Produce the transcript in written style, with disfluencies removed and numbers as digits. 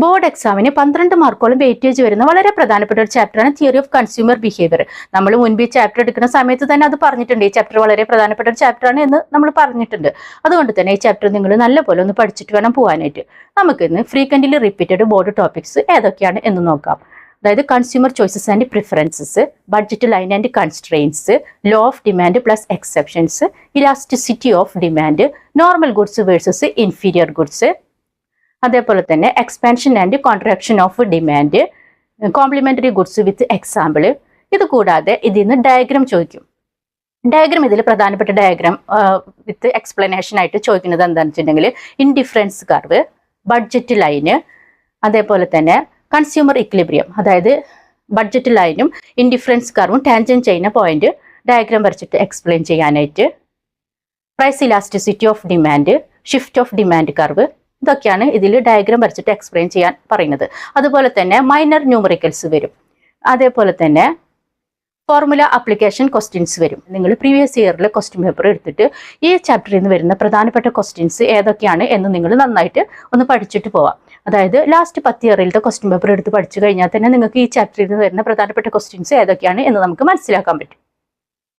Board എക്സാമിന് 12 മാർക്കോളം weightage വരുന്ന വളരെ പ്രധാനപ്പെട്ട ഒരു ചാപ്റ്ററാണ് തിയറി ഓഫ് കൺസ്യൂമർ ബിഹേവിയർ. നമ്മൾ മുൻപ് ഈ ചാപ്റ്റർ എടുക്കുന്ന സമയത്ത് തന്നെ അത് പറഞ്ഞിട്ടുണ്ട്. ഈ ചാപ്റ്റർ വളരെ പ്രധാനപ്പെട്ട ഒരു ചാപ്റ്ററാണ് എന്ന് നമ്മൾ പറഞ്ഞിട്ടുണ്ട്. അതുകൊണ്ട് തന്നെ ഈ ചാപ്റ്റർ നിങ്ങൾ നല്ലപോലെ ഒന്ന് പഠിച്ചിട്ട് വേണം പോകാനായിട്ട്. നമുക്കിന്ന് ഫ്രീക്വന്റ്ലി റിപ്പീറ്റഡ് ബോർഡ് ടോപ്പിക്സ് ഏതൊക്കെയാണ് എന്ന് നോക്കാം. അതായത് consumer choices and preferences, budget line and constraints, law of demand plus exceptions, elasticity of demand, normal goods versus inferior goods, അതേപോലെ തന്നെ expansion and contraction of demand, complementary goods with example. ഇത് കൂടാതെ ഇതിൽ നിന്ന് ഡയഗ്രാം ചോദിക്കും. Diagram ഇതിൽ പ്രധാനപ്പെട്ട diagram വിത്ത് explanation ആയിട്ട് ചോദിക്കുന്നത് എന്താണെന്ന് വെച്ചിട്ടുണ്ടെങ്കിൽ ഇൻഡിഫറൻസ് കർവ്, ബഡ്ജറ്റ് ലൈന്, അതേപോലെ തന്നെ കൺസ്യൂമർ ഇക്വിലിബ്രിയം. അതായത് ബഡ്ജറ്റ് ലൈനും ഇൻഡിഫറൻസ് കർവും ടാൻജന്റ് ചെയ്യുന്ന പോയിന്റ് ഡയഗ്രാം വരച്ചിട്ട് എക്സ്പ്ലെയിൻ ചെയ്യാനായിട്ട്, price elasticity of demand, shift of demand curve, ഇതൊക്കെയാണ് ഇതിൽ ഡയഗ്രാം വരച്ചിട്ട് എക്സ്പ്ലെയിൻ ചെയ്യാൻ പറയുന്നത്. അതുപോലെ തന്നെ മൈനർ ന്യൂമറിക്കൽസ് വരും. അതേപോലെ തന്നെ ഫോർമുല ആപ്ലിക്കേഷൻ ക്വസ്റ്റ്യൻസ് വരും. നിങ്ങൾ പ്രീവിയസ് ഇയറിലെ ക്വസ്റ്റ്യൻ പേപ്പർ എടുത്തിട്ട് ഈ ചാപ്റ്ററിൽ നിന്ന് വരുന്ന പ്രധാനപ്പെട്ട ക്വസ്റ്റ്യൻസ് ഏതൊക്കെയാണ് എന്ന് നിങ്ങൾ നന്നായിട്ട് ഒന്ന് പഠിച്ചിട്ട് പോവാം. അതായത് ലാസ്റ്റ് 10 ഇയറിലത്തെ ക്വസ്റ്റ്യൻ പേപ്പർ എടുത്ത് പഠിച്ചു കഴിഞ്ഞാൽ തന്നെ നിങ്ങൾക്ക് ഈ ചാപ്റ്ററിൽ നിന്ന് വരുന്ന പ്രധാനപ്പെട്ട ക്വസ്റ്റ്യൻസ് ഏതൊക്കെയാണ് എന്ന് നമുക്ക് മനസ്സിലാക്കാൻ പറ്റും.